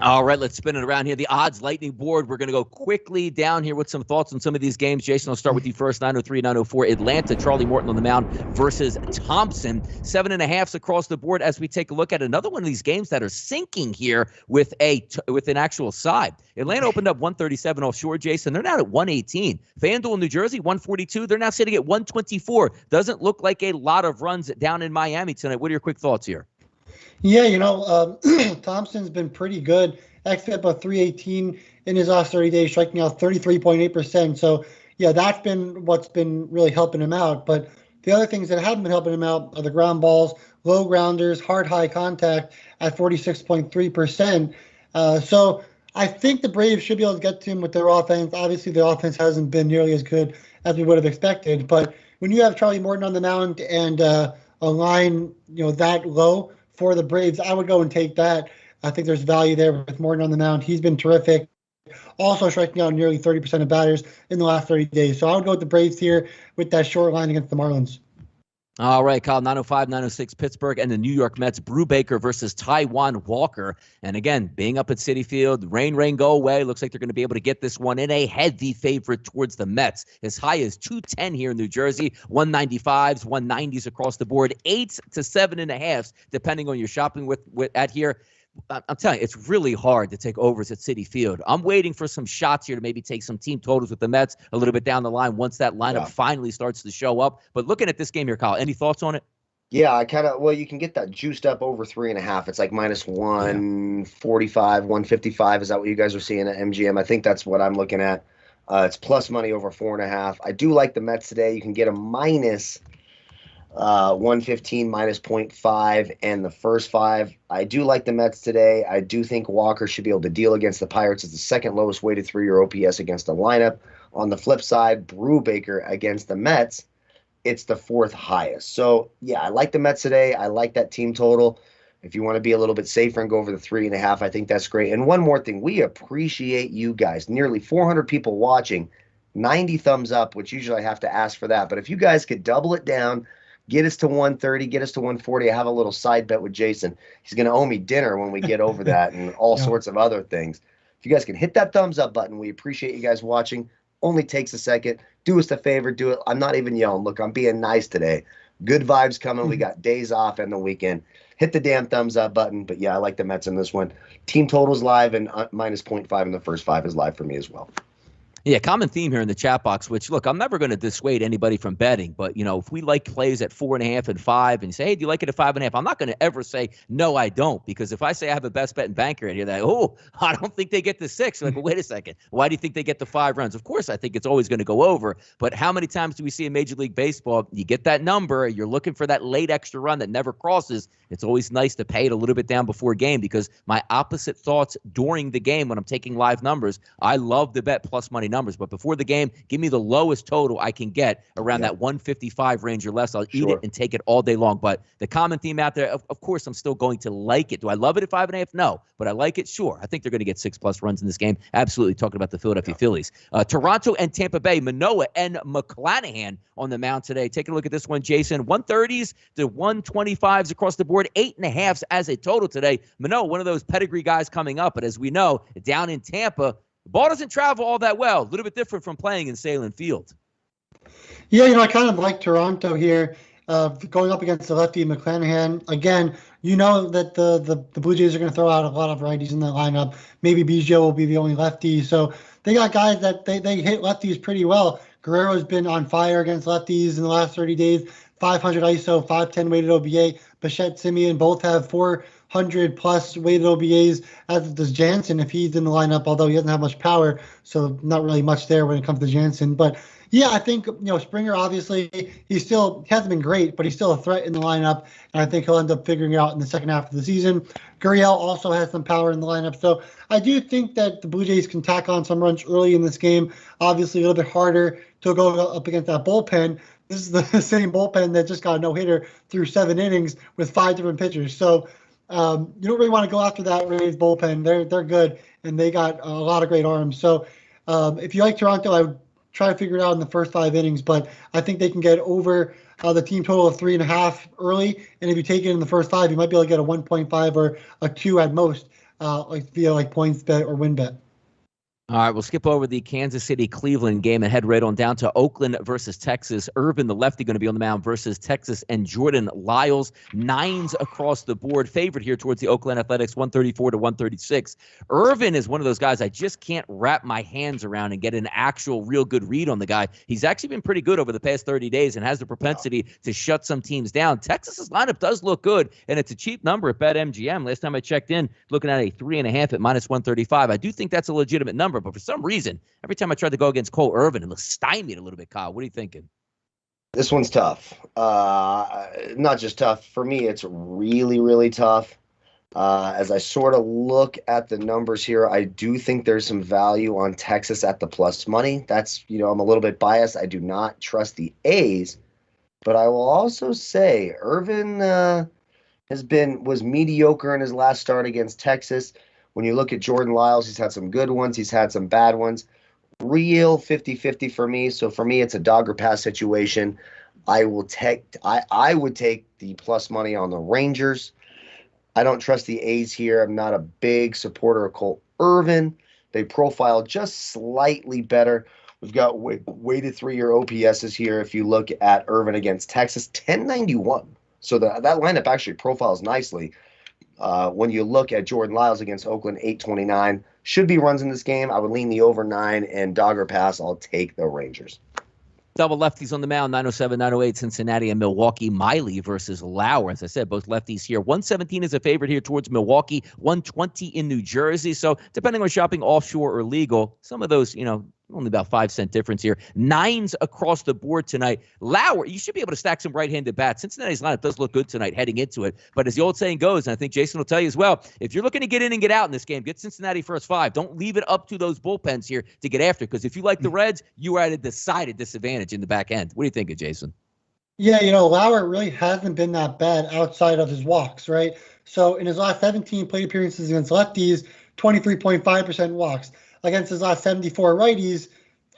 All right, let's spin it around here. The odds lightning board. We're going to go quickly down here with some thoughts on some of these games. Jason, I'll start with you first. 903, 904. Atlanta, Charlie Morton on the mound versus Thompson. 7.5s across the board as we take a look at another one of these games that are sinking here with an actual side. Atlanta opened up 137 offshore, Jason. They're now at 118. FanDuel, New Jersey, 142. They're now sitting at 124. Doesn't look like a lot of runs down in Miami tonight. What are your quick thoughts here? Yeah, Thompson's been pretty good. XFIP of 318 in his last 30 days, striking out 33.8%. So, yeah, that's been what's been really helping him out. But the other things that haven't been helping him out are the ground balls, low grounders, hard high contact at 46.3%. So I think the Braves should be able to get to him with their offense. Obviously, their offense hasn't been nearly as good as we would have expected. But when you have Charlie Morton on the mound and a line, that low for the Braves, I would go and take that. I think there's value there with Morton on the mound. He's been terrific. Also striking out nearly 30% of batters in the last 30 days. So I would go with the Braves here with that short line against the Marlins. All right, Kyle, 905, 906, Pittsburgh, and the New York Mets, Brubaker versus Taijuan Walker. And again, being up at Citi Field, rain, go away. Looks like they're going to be able to get this one in a heavy favorite towards the Mets. As high as 210 here in New Jersey, 195s, 190s across the board, 8s to 7.5s, depending on your shopping with at here. I'm telling you, it's really hard to take overs at Citi Field. I'm waiting for some shots here to maybe take some team totals with the Mets a little bit down the line once that lineup finally starts to show up. But looking at this game here, Kyle, any thoughts on it? Yeah, you can get that juiced up over 3.5. It's like -145, 155. Is that what you guys are seeing at MGM? I think that's what I'm looking at. It's plus money over 4.5. I do like the Mets today. You can get a minus 115 minus 0.5, and the first 5. I do like the Mets today. I do think Walker should be able to deal against the Pirates. It's the second lowest weighted 3-year OPS against the lineup. On the flip side, Brubaker against the Mets, it's the 4th highest. So, yeah, I like the Mets today. I like that team total. If you want to be a little bit safer and go over the 3.5, I think that's great. And one more thing, we appreciate you guys. Nearly 400 people watching, 90 thumbs up, which usually I have to ask for that. But if you guys could double it down, get us to 130, get us to 140. I have a little side bet with Jason. He's going to owe me dinner when we get over that and all sorts of other things. If you guys can hit that thumbs up button, we appreciate you guys watching. Only takes a second. Do us a favor. Do it. I'm not even yelling. Look, I'm being nice today. Good vibes coming. We got days off and the weekend. Hit the damn thumbs up button. But, yeah, I like the Mets in this one. Team totals live, and minus 0.5 in the first 5 is live for me as well. Yeah, common theme here in the chat box, which, look, I'm never going to dissuade anybody from betting. But, if we like plays at 4.5 and 5 and say, hey, do you like it at 5.5? I'm not going to ever say, no, I don't. Because if I say I have a best bet in banker and you're like, oh, I don't think they get the 6. You're like, well, wait a second. Why do you think they get the 5 runs? Of course, I think it's always going to go over. But how many times do we see in Major League Baseball, you get that number, you're looking for that late extra run that never crosses. It's always nice to pay it a little bit down before a game, because my opposite thoughts during the game when I'm taking live numbers, I love to bet plus money numbers. But before the game, give me the lowest total I can get around that 155 range or less. I'll eat it and take it all day long. But the common theme out there, of course, I'm still going to like it. Do I love it at 5.5? No. But I like it? Sure. I think they're going to get 6+ runs in this game. Absolutely. Talking about the Philadelphia Phillies. Toronto and Tampa Bay, Manoah and McClanahan on the mound today. Taking a look at this one, Jason. 130s to 125s across the board. 8.5s as a total today. Manoah, one of those pedigree guys coming up. But as we know, down in Tampa, the ball doesn't travel all that well. A little bit different from playing in Salem Field. Yeah, I kind of like Toronto here, going up against the lefty McClanahan. Again, that the Blue Jays are going to throw out a lot of righties in the lineup. Maybe Biggio will be the only lefty. So they got guys that they hit lefties pretty well. Guerrero's been on fire against lefties in the last 30 days. 500 ISO, 510 weighted OBA. Bichette, Simeon both have 400+ weighted OBAs, as does Jansen if he's in the lineup, although he doesn't have much power, so not really much there when it comes to Jansen. But, yeah, I think, Springer, obviously, he hasn't been great, but he's still a threat in the lineup, and I think he'll end up figuring it out in the second half of the season. Gurriel also has some power in the lineup, so I do think that the Blue Jays can tack on some runs early in this game. Obviously, a little bit harder to go up against that bullpen. This is the same bullpen that just got a no-hitter through 7 innings with 5 different pitchers. So you don't really want to go after that Rays bullpen. They're good, and they got a lot of great arms. So if you like Toronto, I would try to figure it out in the first 5 innings. But I think they can get over the team total of 3.5 early. And if you take it in the first 5, you might be able to get a 1.5 or a 2 at most, via points bet or win bet. All right, we'll skip over the Kansas City-Cleveland game and head right on down to Oakland versus Texas. Irvin, the lefty, going to be on the mound versus Texas, and Jordan Lyles. 9s across the board. Favorite here towards the Oakland Athletics, 134 to 136. Irvin is one of those guys I just can't wrap my hands around and get an actual real good read on the guy. He's actually been pretty good over the past 30 days and has the propensity to shut some teams down. Texas's lineup does look good, and it's a cheap number at BetMGM. Last time I checked in, looking at a 3.5 at minus 135. I do think that's a legitimate number. But for some reason, every time I tried to go against Cole Irvin, it was stymied a little bit, Kyle. What are you thinking? This one's tough. Not just tough. For me, it's really, really tough. As I sort of look at the numbers here, I do think there's some value on Texas at the plus money. That's, I'm a little bit biased. I do not trust the A's. But I will also say Irvin was mediocre in his last start against Texas. When you look at Jordan Lyles, he's had some good ones. He's had some bad ones. Real 50-50 for me. So for me, it's a dog or pass situation. I would take the plus money on the Rangers. I don't trust the A's here. I'm not a big supporter of Cole Irvin. They profile just slightly better. We've got weighted 3-year OPSs here. If you look at Irvin against Texas, 1091. So that lineup actually profiles nicely. When you look at Jordan Lyles against Oakland, 829. Should be runs in this game. I would lean the over 9, and dog or pass, I'll take the Rangers. Double lefties on the mound, 907, 908, Cincinnati and Milwaukee. Miley versus Lauer. As I said, both lefties here. 117 is a favorite here towards Milwaukee, 120 in New Jersey. So depending on shopping offshore or legal, some of those, Only about 5-cent difference here. 9s across the board tonight. Lauer, you should be able to stack some right-handed bats. Cincinnati's lineup does look good tonight heading into it. But as the old saying goes, and I think Jason will tell you as well, if you're looking to get in and get out in this game, get Cincinnati first 5. Don't leave it up to those bullpens here to get after. Because if you like the Reds, you are at a decided disadvantage in the back end. What do you think of Jason? Yeah, Lauer really hasn't been that bad outside of his walks, right? So in his last 17 plate appearances against lefties, 23.5% walks. Against his last 74 righties,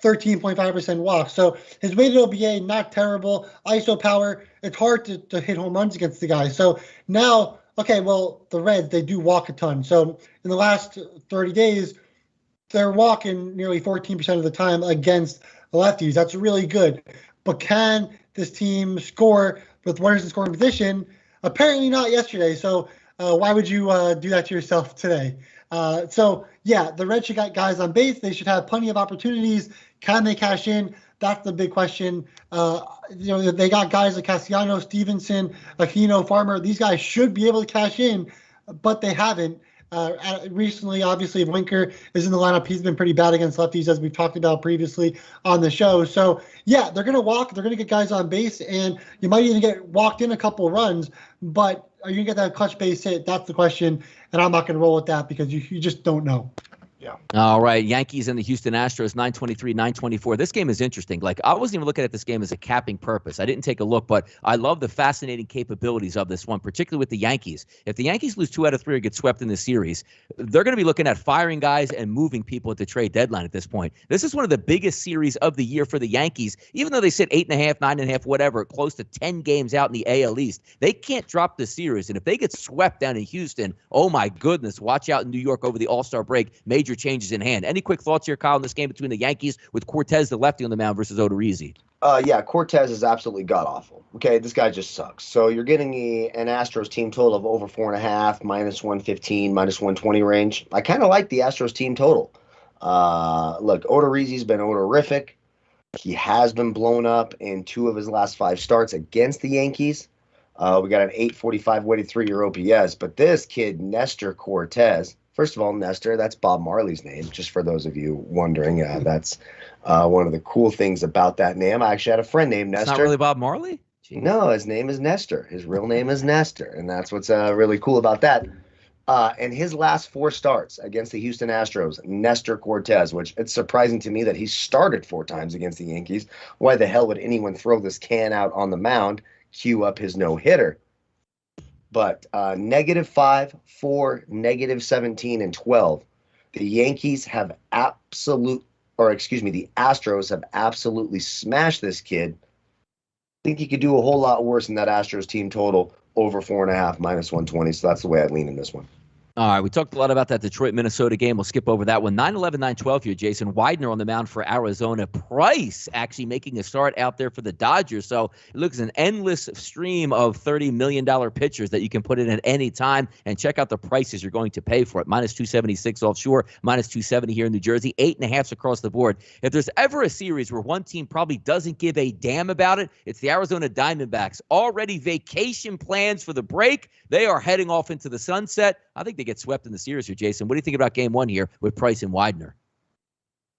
13.5% walks. So his weighted OBA, not terrible. ISO power, it's hard to hit home runs against the guy. So now, okay, well, the Reds, they do walk a ton. So in the last 30 days, they're walking nearly 14% of the time against lefties. That's really good. But can this team score with runners in scoring position? Apparently not yesterday. So why would you do that to yourself today? So, yeah, the Reds should got guys on base. They should have plenty of opportunities. Can they cash in? That's the big question. They got guys like Castellanos, Stevenson, Aquino, Farmer. These guys should be able to cash in, but they haven't. Recently, obviously, if Winker is in the lineup, he's been pretty bad against lefties, as we've talked about previously on the show. So, yeah, they're going to walk. They're going to get guys on base, and you might even get walked in a couple runs, but are you going to get that clutch base hit? That's the question, and I'm not going to roll with that because you just don't know. Yeah. All right. Yankees and the Houston Astros, 923, 924. This game is interesting. Like, I wasn't even looking at this game as a capping purpose. I didn't take a look, but I love the fascinating capabilities of this one, particularly with the Yankees. If the Yankees lose 2 out of 3 or get swept in this series, they're going to be looking at firing guys and moving people at the trade deadline at this point. This is one of the biggest series of the year for the Yankees, even though they sit 8.5, 9.5, whatever, close to 10 games out in the AL East. They can't drop the series. And if they get swept down in Houston, oh my goodness, watch out in New York over the All-Star break. Major changes in hand. Any quick thoughts here, Kyle, in this game between the Yankees with Cortez, the lefty, on the mound versus Odorizzi? Yeah, Cortez is absolutely god-awful. Okay, this guy just sucks. So you're getting an Astros team total of over 4.5, minus 115, minus 120 range. I kind of like the Astros team total. Look, Odorizzi's been odorific. He has been blown up in 2 of his last 5 starts against the Yankees. We got an 845 weighted 3-year OPS, but this kid, Nestor Cortez. First of all, Nestor, that's Bob Marley's name, just for those of you wondering. That's one of the cool things about that name. I actually had a friend named Nestor. It's not really Bob Marley? Gee. No, his name is Nestor. His real name is Nestor, and that's what's really cool about that. And his last 4 starts against the Houston Astros, Nestor Cortez, which it's surprising to me that he started 4 times against the Yankees. Why the hell would anyone throw this can out on the mound, cue up his no-hitter? But -5, 4, -17, and 12. The Yankees have the Astros have absolutely smashed this kid. I think he could do a whole lot worse than that Astros team total, over 4.5, minus 120. So that's the way I'd lean in this one. All right, we talked a lot about that Detroit-Minnesota game. We'll skip over that one. 9-11, 9-12 here, Jason. Widener on the mound for Arizona. Price actually making a start out there for the Dodgers. So it looks an endless stream of $30 million pitchers that you can put in at any time. And check out the prices you're going to pay for it. Minus 276 offshore, minus 270 here in New Jersey. 8.5s across the board. If there's ever a series where one team probably doesn't give a damn about it, it's the Arizona Diamondbacks. Already vacation plans for the break. They are heading off into the sunset. I think they get swept in the series here, Jason. What do you think about game 1 here with Price and Widener?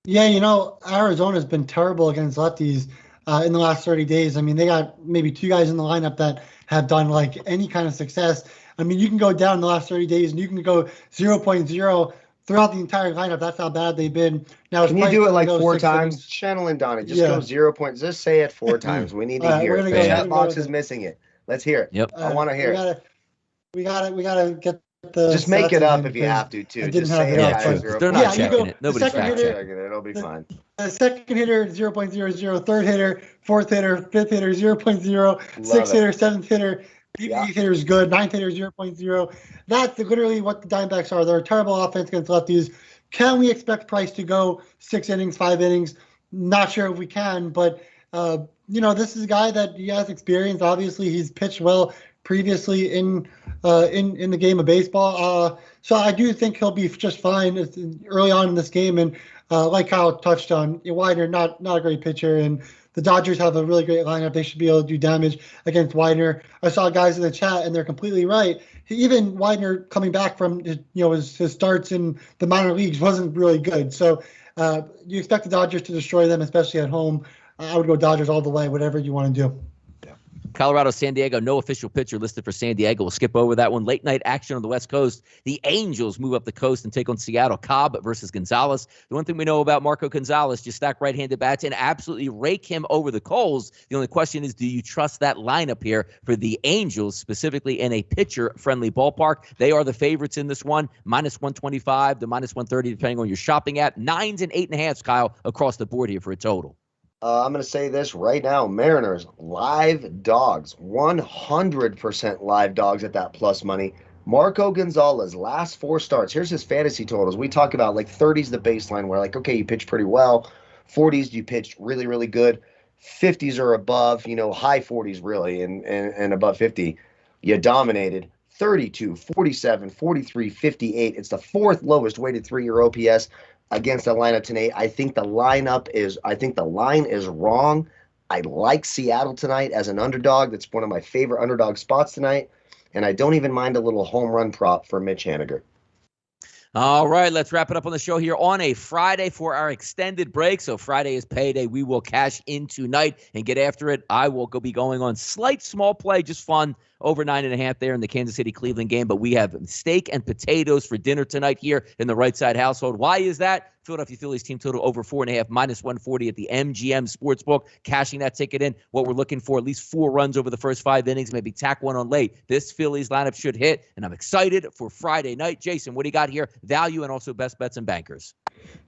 Yeah, Arizona's been terrible against lefties in the last 30 days. I mean, they got maybe 2 guys in the lineup that have done like any kind of success. I mean, you can go down in the last 30 days and you can go 0.0 throughout the entire lineup. That's how bad they've been. Now, can you do it like 4 times? Channel and Donnie, just go 0. Just say it 4 times. We need to hear it. The chat box is missing it. Let's hear it. Yep. I want to hear it. We gotta get the. Just make it up if you have to, too. Just say it. They're not checking it. Nobody's fact checking it. It'll be fine. The second hitter, 0.00. Third hitter, 4th hitter, 5th hitter, 0.0. 6th hitter, 7th hitter. 8th hitter is good. 9th hitter, 0.0. That's literally what the Diamondbacks are. They're a terrible offense against lefties. Can we expect Price to go 6 innings, 5 innings? Not sure if we can, but this is a guy that he has experience. Obviously, he's pitched well previously in the game of baseball. So I do think he'll be just fine early on in this game. And like Kyle touched on, Widener, not a great pitcher. And the Dodgers have a really great lineup. They should be able to do damage against Widener. I saw guys in the chat, and they're completely right. Even Widener coming back from his starts in the minor leagues wasn't really good. So you expect the Dodgers to destroy them, especially at home. I would go Dodgers all the way, whatever you want to do. Colorado, San Diego, no official pitcher listed for San Diego. We'll skip over that one. Late night action on the West Coast. The Angels move up the coast and take on Seattle. Cobb versus Gonzalez. The one thing we know about Marco Gonzalez, just stack right-handed bats and absolutely rake him over the coals. The only question is, do you trust that lineup here for the Angels, specifically in a pitcher-friendly ballpark? They are the favorites in this one, -125 to -130, depending on your shopping app. 9s and 8.5s, Kyle, across the board here for a total. I'm going to say this right now. Mariners, live dogs, 100% live dogs at that plus money. Marco Gonzalez, last 4 starts. Here's his fantasy totals. We talk about like 30s the baseline where like, okay, you pitch pretty well. 40s, you pitched really, really good. 50s are above, high 40s really, and above 50. You dominated. 32, 47, 43, 58. It's the 4th lowest weighted 3-year OPS against the lineup tonight. I think the line is wrong. I like Seattle tonight as an underdog. That's one of my favorite underdog spots tonight. And I don't even mind a little home run prop for Mitch Haniger. All right, let's wrap it up on the show here on a Friday for our extended break. So Friday is payday. We will cash in tonight and get after it. I will be going on slight small play, just fun, over 9.5 there in the Kansas City-Cleveland game. But we have steak and potatoes for dinner tonight here in the Right Side household. Why is that? Philadelphia Phillies team total over 4.5, -140 at the MGM Sportsbook. Cashing that ticket in. What we're looking for, at least 4 runs over the first 5 innings, maybe tack one on late. This Phillies lineup should hit, and I'm excited for Friday night. Jason, what do you got here? Value and also best bets and bankers.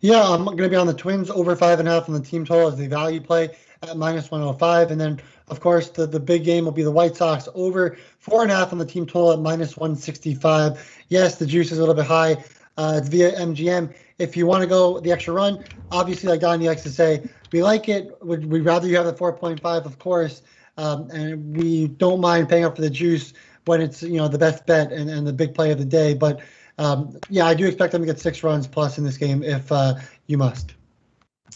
Yeah, I'm going to be on the Twins over 5.5 on the team total as the value play at -105. And then, of course, the big game will be the White Sox over 4.5 on the team total at -165. Yes, the juice is a little bit high. It's via MGM. If you want to go the extra run, obviously, like Donnie likes to say, we like it. We'd rather you have the 4.5, of course. And we don't mind paying up for the juice when it's, the best bet and the big play of the day. But, I do expect them to get 6 runs plus in this game if you must.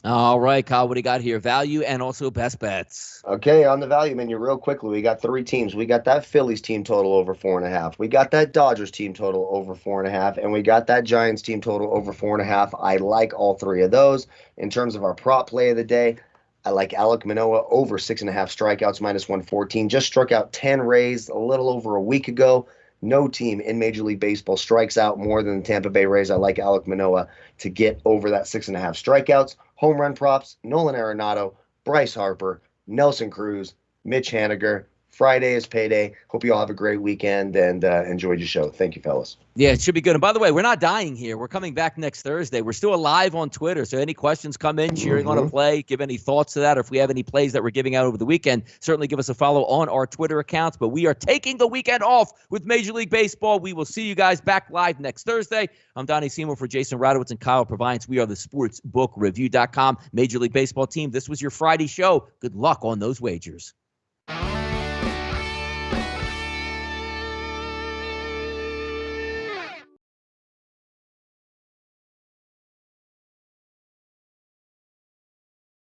All right, Kyle, what do you got here? Value and also best bets. Okay, on the value menu, real quickly, we got 3 teams. We got that Phillies team total over 4.5. We got that Dodgers team total over 4.5. And we got that Giants team total over 4.5. I like all 3 of those. In terms of our prop play of the day, I like Alek Manoah over 6.5 strikeouts, -114. Just struck out 10 Rays a little over a week ago. No team in Major League Baseball strikes out more than the Tampa Bay Rays. I like Alek Manoah to get over that 6.5 strikeouts. Home run props, Nolan Arenado, Bryce Harper, Nelson Cruz, Mitch Haniger. Friday is payday. Hope you all have a great weekend and enjoyed your show. Thank you, fellas. Yeah, it should be good. And by the way, we're not dying here. We're coming back next Thursday. We're still alive on Twitter. So any questions come in, cheering on a play, give any thoughts to that. Or if we have any plays that we're giving out over the weekend, certainly give us a follow on our Twitter accounts. But we are taking the weekend off with Major League Baseball. We will see you guys back live next Thursday. I'm Donnie Seymour for Jason Radowitz and Kyle Purviance. We are the sportsbookreview.com Major League Baseball team. This was your Friday show. Good luck on those wagers.